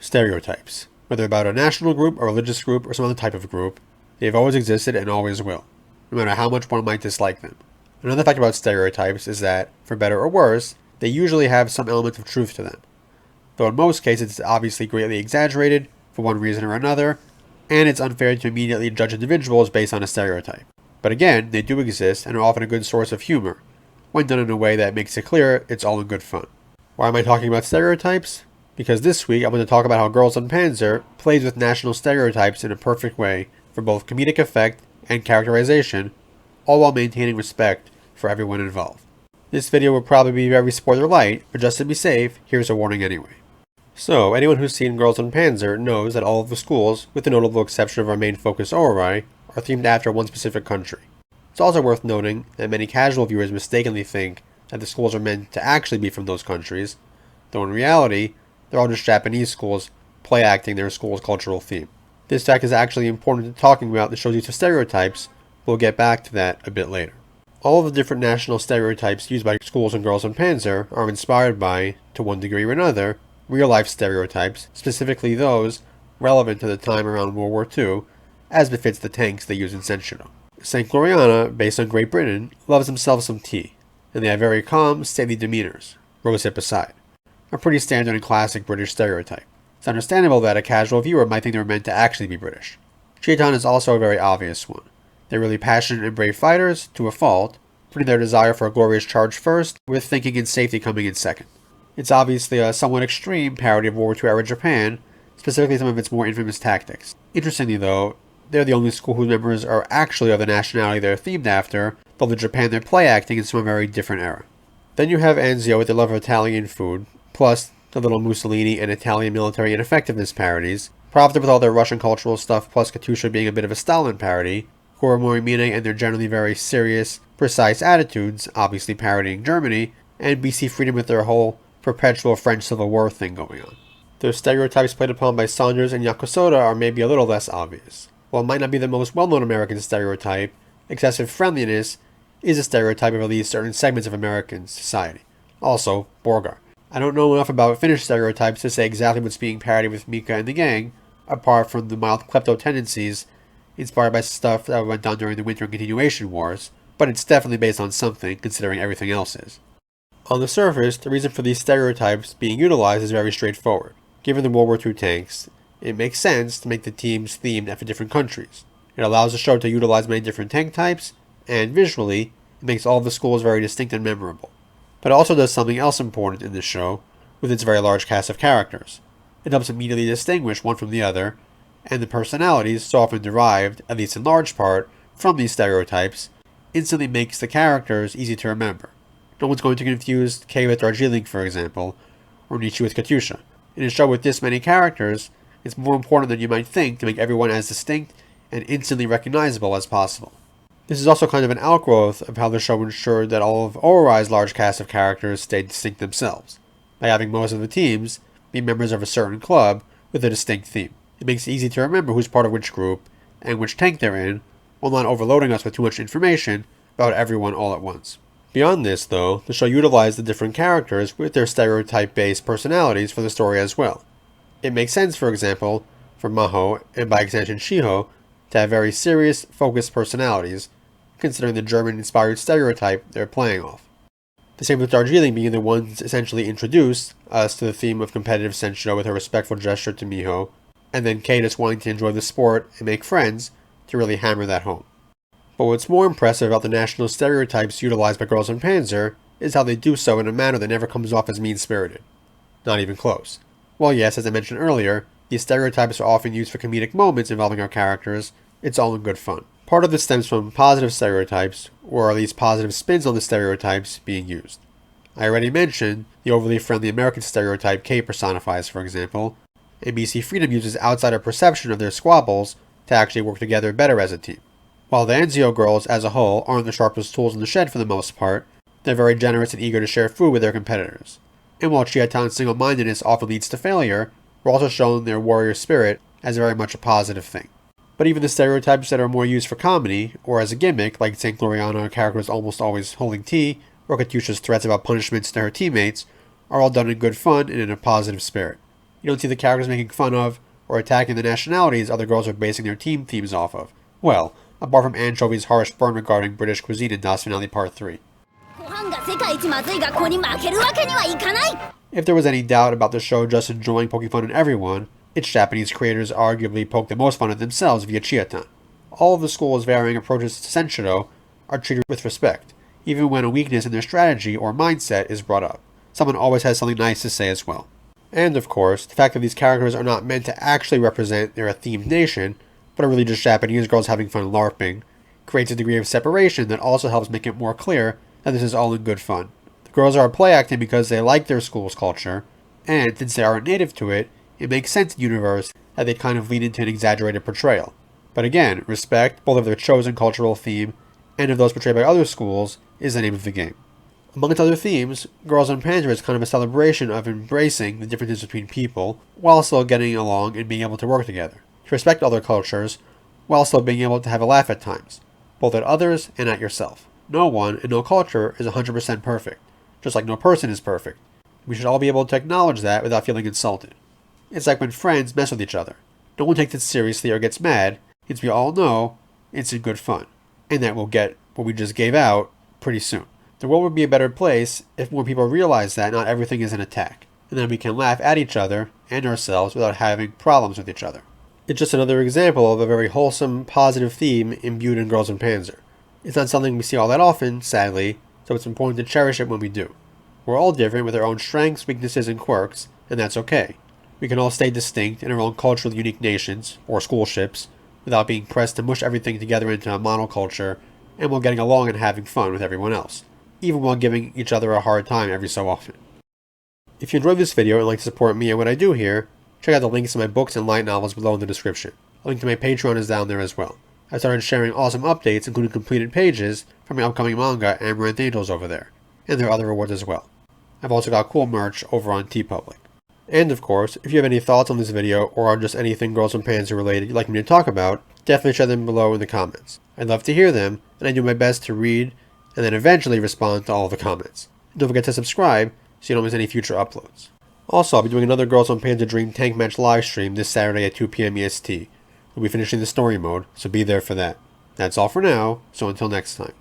Stereotypes. Whether about a national group, a religious group, or some other type of group, they've always existed and always will, no matter how much one might dislike them. Another fact about stereotypes is that, for better or worse, they usually have some element of truth to them, though in most cases it's obviously greatly exaggerated for one reason or another, and it's unfair to immediately judge individuals based on a stereotype. But again, they do exist and are often a good source of humor, when done in a way that makes it clear it's all in good fun. Why am I talking about stereotypes? Because this week I'm going to talk about how Girls Und Panzer plays with national stereotypes in a perfect way for both comedic effect and characterization, all while maintaining respect for everyone involved. This video will probably be very spoiler light, but just to be safe, here's a warning anyway. So, anyone who's seen Girls Und Panzer knows that all of the schools, with the notable exception of our main focus Ori, are themed after one specific country. It's also worth noting that many casual viewers mistakenly think that the schools are meant to actually be from those countries, though in reality, they're all just Japanese schools play acting their school's cultural theme. This fact is actually important to talking about the show's use of stereotypes, we'll get back to that a bit later. All of the different national stereotypes used by schools and Girls Und Panzer are inspired by, to one degree or another, real-life stereotypes, specifically those relevant to the time around World War II, as befits the tanks they use in Senshiro. St. Gloriana, based on Great Britain, loves themselves some tea, and they have very calm, stately demeanors, rosehip aside. A pretty standard and classic British stereotype. It's understandable that a casual viewer might think they were meant to actually be British. Chiitan is also a very obvious one. They're really passionate and brave fighters, to a fault, putting their desire for a glorious charge first, with thinking and safety coming in second. It's obviously a somewhat extreme parody of World War II era Japan, specifically some of its more infamous tactics. Interestingly though, they're the only school whose members are actually of the nationality they're themed after, though the Japan they're play acting is from a very different era. Then you have Anzio with their love of Italian food, plus the little Mussolini and Italian military ineffectiveness parodies, prompted with all their Russian cultural stuff plus Katusha being a bit of a Stalin parody, Koromorimine and their generally very serious, precise attitudes, obviously parodying Germany, and BC Freedom with their whole perpetual French Civil War thing going on. The stereotypes played upon by Saunders and Yakusoda are maybe a little less obvious. While it might not be the most well-known American stereotype, excessive friendliness is a stereotype of at least certain segments of American society. Also, Borgar. I don't know enough about Finnish stereotypes to say exactly what's being parodied with Mika and the gang, apart from the mild klepto tendencies inspired by stuff that went down during the Winter and Continuation Wars, but it's definitely based on something, considering everything else is. On the surface, the reason for these stereotypes being utilized is very straightforward. Given the World War II tanks, it makes sense to make the teams themed after different countries. It allows the show to utilize many different tank types, and visually, it makes all of the schools very distinct and memorable. But it also does something else important in this show, with its very large cast of characters. It helps immediately distinguish one from the other, and the personalities, so often derived, at least in large part, from these stereotypes, instantly makes the characters easy to remember. No one's going to confuse Kei with Darjeeling, for example, or Nishi with Katusha. In a show with this many characters, it's more important than you might think to make everyone as distinct and instantly recognizable as possible. This is also kind of an outgrowth of how the show ensured that all of Ori's large cast of characters stayed distinct themselves, by having most of the teams be members of a certain club with a distinct theme. It makes it easy to remember who's part of which group and which tank they're in, while not overloading us with too much information about everyone all at once. Beyond this, though, the show utilized the different characters with their stereotype-based personalities for the story as well. It makes sense, for example, for Maho, and by extension Shiho, to have very serious, focused personalities, considering the German-inspired stereotype they're playing off. The same with Darjeeling being the ones essentially introduced us to the theme of competitive Senshiro with her respectful gesture to Miho, and then Kei just wanting to enjoy the sport and make friends to really hammer that home. But what's more impressive about the national stereotypes utilized by Girls Und Panzer is how they do so in a manner that never comes off as mean-spirited. Not even close. While yes, as I mentioned earlier, these stereotypes are often used for comedic moments involving our characters, it's all in good fun. Part of this stems from positive stereotypes, or at least positive spins on the stereotypes being used. I already mentioned the overly friendly American stereotype Kei personifies, for example, and BC Freedom uses outsider perception of their squabbles to actually work together better as a team. While the Anzio girls, as a whole, aren't the sharpest tools in the shed for the most part, they're very generous and eager to share food with their competitors. And while Chiatan's single-mindedness often leads to failure, we're also shown their warrior spirit as very much a positive thing. But even the stereotypes that are more used for comedy, or as a gimmick, like St. Gloriana characters almost always holding tea, or Katusha's threats about punishments to her teammates, are all done in good fun and in a positive spirit. You don't see the characters making fun of or attacking the nationalities other girls are basing their team themes off of. Well, apart from Anchovy's harsh burn regarding British cuisine in Nationality Part 3. If there was any doubt about the show just enjoying poking fun at everyone, its Japanese creators arguably poke the most fun at themselves via Chiatan. All of the school's varying approaches to Senshiro are treated with respect, even when a weakness in their strategy or mindset is brought up. Someone always has something nice to say as well. And of course, the fact that these characters are not meant to actually represent their themed nation, but are really just Japanese girls having fun LARPing, creates a degree of separation that also helps make it more clear that this is all in good fun. The girls are play acting because they like their school's culture, and since they aren't native to it, it makes sense in the universe that they kind of lean into an exaggerated portrayal. But again, respect, both of their chosen cultural theme and of those portrayed by other schools, is the name of the game. Amongst other themes, Girls Und Panzer is kind of a celebration of embracing the differences between people, while still getting along and being able to work together, to respect other cultures, while still being able to have a laugh at times, both at others and at yourself. No one and no culture is 100% perfect, just like no person is perfect. We should all be able to acknowledge that without feeling insulted. It's like when friends mess with each other. No one takes it seriously or gets mad, since we all know it's in good fun, and that we'll get what we just gave out pretty soon. The world would be a better place if more people realize that not everything is an attack, and that we can laugh at each other and ourselves without having problems with each other. It's just another example of a very wholesome, positive theme imbued in Girls Und Panzer. It's not something we see all that often, sadly, so it's important to cherish it when we do. We're all different with our own strengths, weaknesses, and quirks, and that's okay. We can all stay distinct in our own culturally unique nations, or schoolships, without being pressed to mush everything together into a monoculture, and while getting along and having fun with everyone else, even while giving each other a hard time every so often. If you enjoyed this video and like to support me and what I do here, check out the links to my books and light novels below in the description. A link to my Patreon is down there as well. I started sharing awesome updates, including completed pages from my upcoming manga, Amaranth Angels, over there, and there are other rewards as well. I've also got cool merch over on TeePublic. And of course, if you have any thoughts on this video, or just anything Girls Und Panzer related you'd like me to talk about, definitely share them below in the comments. I'd love to hear them, and I do my best to read, and then eventually respond to all the comments. And don't forget to subscribe, so you don't miss any future uploads. Also, I'll be doing another Girls Und Panzer Dream Tank Match livestream this Saturday at 2 PM EST. We'll be finishing the story mode, so be there for that. That's all for now, so until next time.